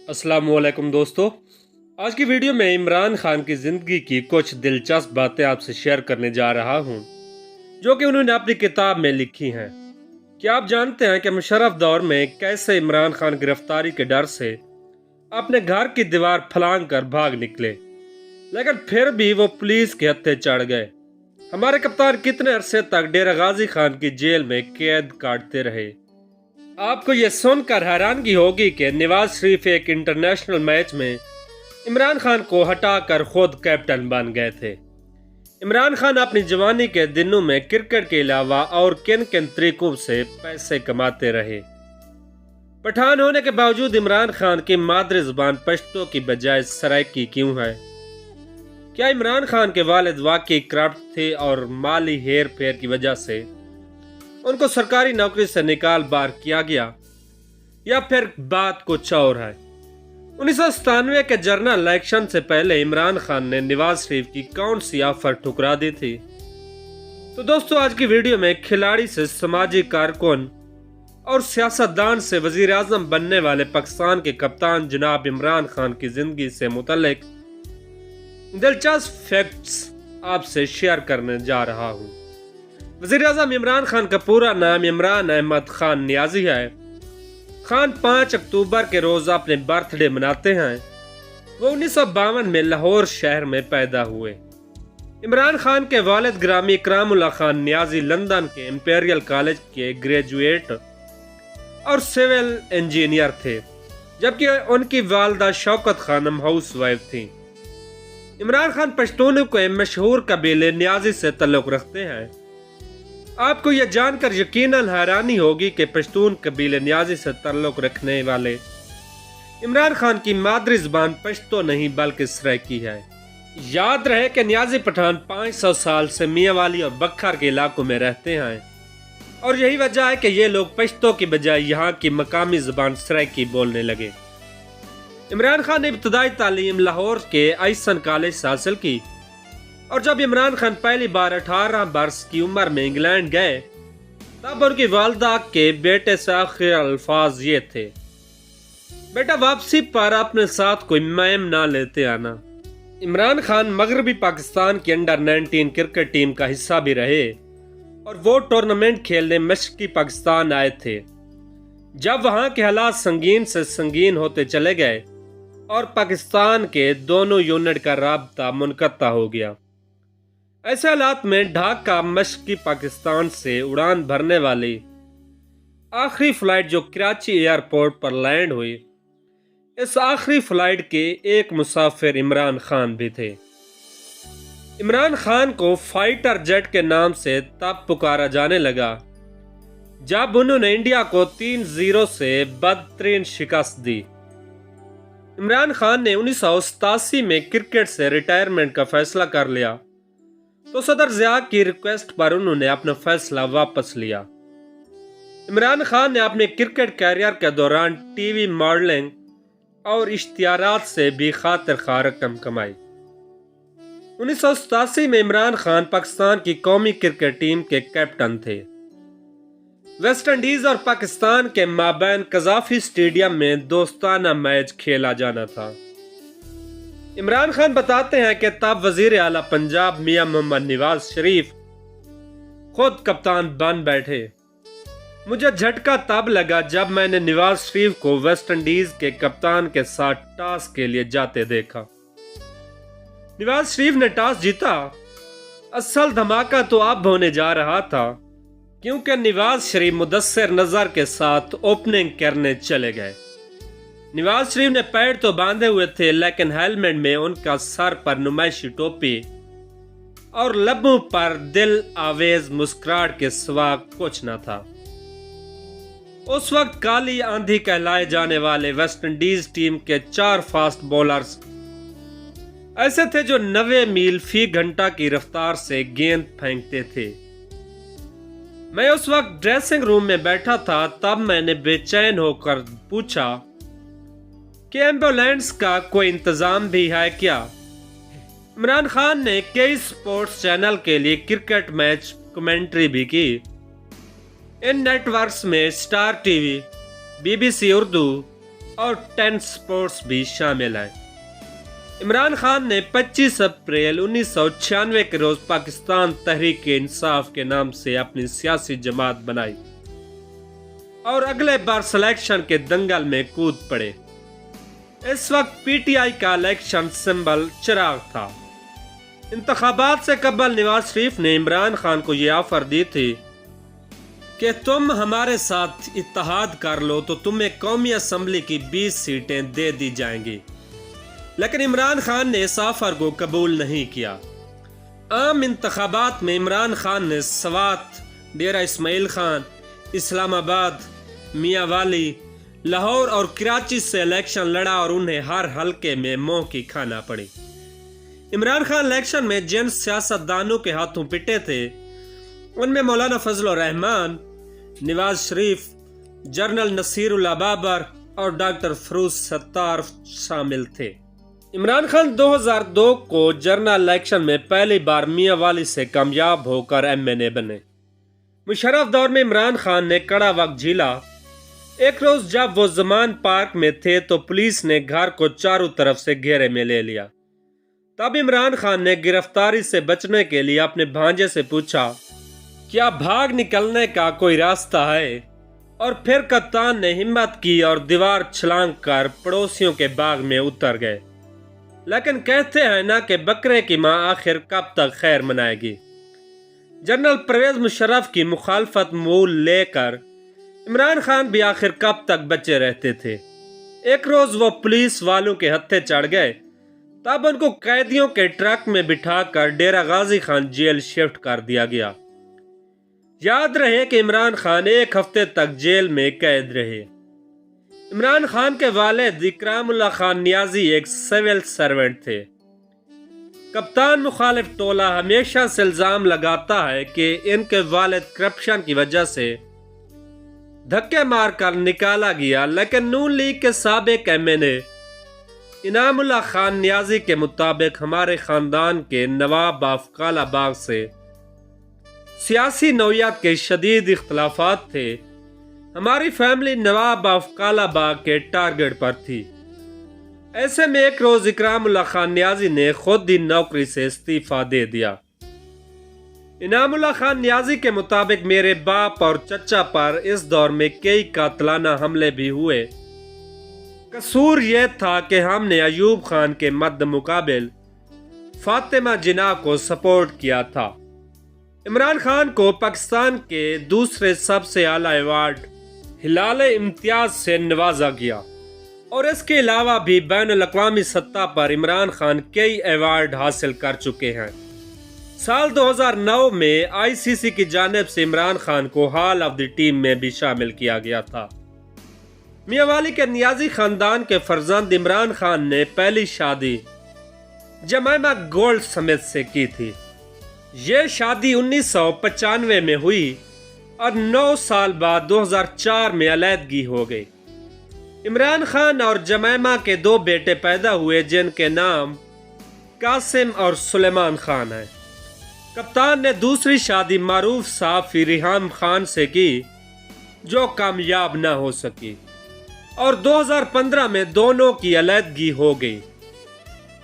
अस्सलाम वालेकुम दोस्तों। आज की वीडियो में इमरान खान की ज़िंदगी की कुछ दिलचस्प बातें आपसे शेयर करने जा रहा हूं, जो कि उन्होंने अपनी किताब में लिखी हैं। क्या आप जानते हैं कि मुशर्रफ दौर में कैसे इमरान खान गिरफ्तारी के डर से अपने घर की दीवार फलांग कर भाग निकले, लेकिन फिर भी वो पुलिस के हत्थे चढ़ गए। हमारे कप्तान कितने अरसे तक डेरा गाजी खान की जेल में कैद काटते रहे। आपको यह सुनकर हैरानगी होगी कि नवाज शरीफ एक इंटरनेशनल मैच में इमरान खान को हटाकर खुद कैप्टन बन गए थे। इमरान खान अपनी जवानी के दिनों में क्रिकेट के अलावा और किन किन तरीकों से पैसे कमाते रहे। पठान होने के बावजूद इमरान खान की मादरी जुबान पश्तो की बजाय सराइकी क्यों है? क्या इमरान खान के वालिद वाकई करप्ट थे और माली हेर फेर की वजह से उनको सरकारी नौकरी से निकाल बार किया गया, या फिर बात कुछ और है? 1997 के जनरल इलेक्शन से पहले इमरान खान ने नवाज शरीफ की कौन सी ऑफर ठुकरा दी थी? तो दोस्तों, आज की वीडियो में खिलाड़ी से समाजी कारकुन और सियासतदान से वजीर आजम बनने वाले पाकिस्तान के कप्तान जनाब इमरान खान की जिंदगी से मुतल्लिक दिलचस्प फैक्ट्स आपसे शेयर करने जा रहा हूँ। वज़ीर आज़म इमरान खान का पूरा नाम इमरान अहमद खान नियाजी है। खान 5 अक्टूबर के रोज़ अपने बर्थडे मनाते हैं। वो 1952 में लाहौर शहर में पैदा हुए। इमरान खान के वालिद ग्रामी इकरामुल्लाह खान नियाजी लंदन के इंपीरियल कॉलेज के ग्रेजुएट और सिविल इंजीनियर थे, जबकि उनकी वालदा शौकत खानम हाउस वाइफ थी। इमरान खान पश्तूनों के मशहूर कबीले नियाजी से ताल्लुक़ रखते हैं। आपको यह जानकर यकीनन हैरानी होगी कि पश्तून कबीले नियाजी से ताल्लुक़ रखने वाले इमरान खान की मादरी ज़बान पश्तो नहीं बल्कि सराइकी है। याद रहे कि नियाजी पठान 500 साल से मियांवाली और बखर के इलाकों में रहते हैं, और यही वजह है कि ये लोग पश्तो की बजाय यहाँ की मकामी ज़बान सराइकी बोलने लगे। इमरान खान ने इब्तदाई तालीम लाहौर के आइसन कॉलेज से हासिल की, और जब इमरान खान पहली बार 18 वर्ष की उम्र में इंग्लैंड गए, तब उनकी वालदा के बेटे से आखिर अल्फाज ये थे, बेटा वापसी पर अपने साथ कोई मैम ना लेते आना। इमरान खान मगरबी पाकिस्तान की अंडर 19 क्रिकेट टीम का हिस्सा भी रहे, और वो टूर्नामेंट खेलने मशरकी पाकिस्तान आए थे। जब वहाँ के हालात संगीन से संगीन होते चले गए और पाकिस्तान के दोनों यूनिट का राब्ता मुनक़ता हो गया, ऐसे हालात में ढाका मशरकी पाकिस्तान से उड़ान भरने वाली आखिरी फ्लाइट जो कराची एयरपोर्ट पर लैंड हुई, इस आखिरी फ्लाइट के एक मुसाफिर इमरान खान भी थे। इमरान खान को फाइटर जेट के नाम से तब पुकारा जाने लगा जब उन्होंने इंडिया को 3-0 से बदतरीन शिकस्त दी। इमरान खान ने 1987 में क्रिकेट से रिटायरमेंट का फैसला कर लिया, तो सदर ज़िया की रिक्वेस्ट पर उन्होंने अपना फैसला वापस लिया। इमरान खान ने अपने क्रिकेट कैरियर के दौरान टीवी मॉडलिंग और इश्तिहारात से भी खातिर खा रकम कमाई। 1987 में इमरान खान पाकिस्तान की कौमी क्रिकेट टीम के कैप्टन थे। वेस्ट इंडीज और पाकिस्तान के माबैन कज़ाफी स्टेडियम में दोस्ताना मैच खेला जाना था। इमरान खान बताते हैं कि तब वजीर आला पंजाब मियां मोहम्मद नवाज शरीफ खुद कप्तान बन बैठे। मुझे झटका तब लगा जब मैंने नवाज शरीफ को वेस्ट इंडीज के कप्तान के साथ टॉस के लिए जाते देखा। नवाज शरीफ ने टॉस जीता। असल धमाका तो अब होने जा रहा था, क्योंकि नवाज शरीफ मुदस्सिर नजर के साथ ओपनिंग करने चले गए। नवाज शरीफ ने पैर तो बांधे हुए थे, लेकिन हेलमेट में उनका सर पर नुमाइशी टोपी और लबों पर दिल आवेज मुस्कुराहट के सिवा कुछ न था। उस वक्त काली आंधी कहलाए जाने वाले वेस्ट इंडीज टीम के 4 फास्ट बॉलर्स ऐसे थे जो 90 मील फी घंटा की रफ्तार से गेंद फेंकते थे। मैं उस वक्त ड्रेसिंग रूम में बैठा था। तब मैंने बेचैन होकर पूछा कि एम्बुलेंस का कोई इंतजाम भी है क्या? इमरान खान ने कई स्पोर्ट्स चैनल के लिए क्रिकेट मैच कमेंट्री भी की। इन नेटवर्क्स में स्टार टीवी, BBC उर्दू, اور 10 سپورٹس بھی شامل ہیں۔ عمران خان نے 25 اپریل 1996 کے روز پاکستان تحریک انصاف کے نام سے اپنی سیاسی جماعت بنائی اور اگلے بار سلیکشن کے دنگل میں کود پڑے۔ اس وقت پی ٹی آئی کا الیکشن سمبل چراغ تھا۔ انتخابات سے قبل نواز شریف نے عمران خان کو یہ آفر دی تھی کہ تم ہمارے ساتھ اتحاد کر لو تو تمہیں قومی اسمبلی کی 20 سیٹیں دے دی جائیں گی، لیکن عمران خان نے اس آفر کو قبول نہیں کیا۔ عام انتخابات میں عمران خان نے سوات، ڈیرہ اسماعیل خان، اسلام آباد، میاں والی، لاہور اور کراچی سے الیکشن لڑا اور انہیں ہر حلقے میں منہ کی کھانا پڑی۔ عمران خان الیکشن میں جن سیاستدانوں کے ہاتھوں پٹے تھے ان میں مولانا فضل الرحمان، نواز شریف، جنرل نصیر اللہ بابر اور ڈاکٹر فیروز ستار شامل تھے۔ عمران خان 2002 کو جنرل الیکشن میں پہلی بار میاں والی سے کامیاب ہو کر MNA بنے۔ مشرف دور میں عمران خان نے کڑا وقت جھیلا۔ ایک روز جب وہ زمان پارک میں تھے تو پولیس نے گھر کو چاروں طرف سے گھیرے میں لے لیا۔ تب عمران خان نے گرفتاری سے بچنے کے لیے اپنے بھانجے سے پوچھا، کیا بھاگ نکلنے کا کوئی راستہ ہے؟ اور پھر کپتان نے ہمت کی اور دیوار چھلانگ کر پڑوسیوں کے باغ میں اتر گئے۔ لیکن کہتے ہیں نا کہ بکرے کی ماں آخر کب تک خیر منائے گی۔ جنرل پرویز مشرف کی مخالفت مول لے کر عمران خان بھی آخر کب تک بچے رہتے تھے۔ ایک روز وہ پولیس والوں کے ہتھے چڑھ گئے، تب ان کو قیدیوں کے ٹرک میں بٹھا کر ڈیرہ غازی خان جیل شفٹ کر دیا گیا۔ یاد رہے کہ عمران خان 1 ہفتے تک جیل میں قید رہے۔ عمران خان کے والد اکرام اللہ خان نیازی ایک سول سرونٹ تھے۔ کپتان مخالف ٹولہ ہمیشہ سے الزام لگاتا ہے کہ ان کے والد کرپشن کی وجہ سے دھکے مار کر نکالا گیا، لیکن نون لیگ کے سابق MNA انعام اللہ خان نیازی کے مطابق ہمارے خاندان کے نواب آف کالا باغ سے سیاسی نوعیت کے شدید اختلافات تھے۔ ہماری family Nawab of Kala Bagh کے ٹارگٹ پر تھی۔ ایسے میں ایک روز اکرام اللہ خان نیازی نے خود ہی نوکری سے استعفیٰ دے دیا۔ انعام اللہ خان نیازی کے مطابق میرے باپ اور چچا پر اس دور میں کئی قاتلانہ حملے بھی ہوئے۔ قصور یہ تھا کہ ہم نے ایوب خان کے مد مقابل فاطمہ جناح کو سپورٹ کیا تھا۔ عمران خان کو پاکستان کے دوسرے سب سے اعلیٰ ایوارڈ ہلال امتیاز سے نوازا گیا، اور اس کے علاوہ بھی بین الاقوامی سطح پر عمران خان کئی ایوارڈ حاصل کر چکے ہیں۔ سال 2009 میں ICC کی جانب سے عمران خان کو ہال آف دی ٹیم میں بھی شامل کیا گیا تھا۔ میاں والی کے نیازی خاندان کے فرزند عمران خان نے پہلی شادی جمائمہ گولڈ سمتھ سے کی تھی۔ یہ شادی 1995 میں ہوئی اور 9 سال بعد 2004 میں علیحدگی ہو گئی۔ عمران خان اور جمائمہ کے 2 بیٹے پیدا ہوئے جن کے نام قاسم اور سلیمان خان ہیں۔ کپتان نے دوسری شادی معروف صحافی ریحام خان سے کی جو کامیاب نہ ہو سکی، اور 2015 میں دونوں کی علیحدگی ہو گئی۔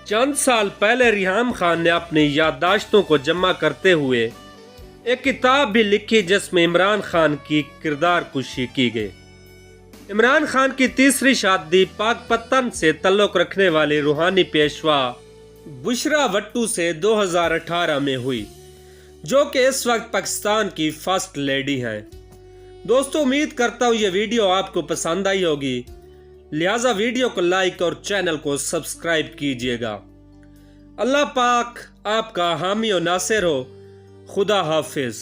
چند سال پہلے ریحام خان نے اپنی یادداشتوں کو جمع کرتے ہوئے ایک کتاب بھی لکھی جس میں عمران خان کی کردار کشی کی گئی۔ عمران خان کی تیسری شادی پاک پتن سے تعلق رکھنے والی روحانی پیشوا بشرا وٹو سے 2018 میں ہوئی، جو کہ اس وقت پاکستان کی فرسٹ لیڈی ہیں۔ دوستو، امید کرتا ہوں یہ ویڈیو آپ کو پسند آئی ہوگی، لہٰذا ویڈیو کو لائک اور چینل کو سبسکرائب کیجیے گا۔ اللہ پاک آپ کا حامی و ناصر ہو۔ خدا حافظ۔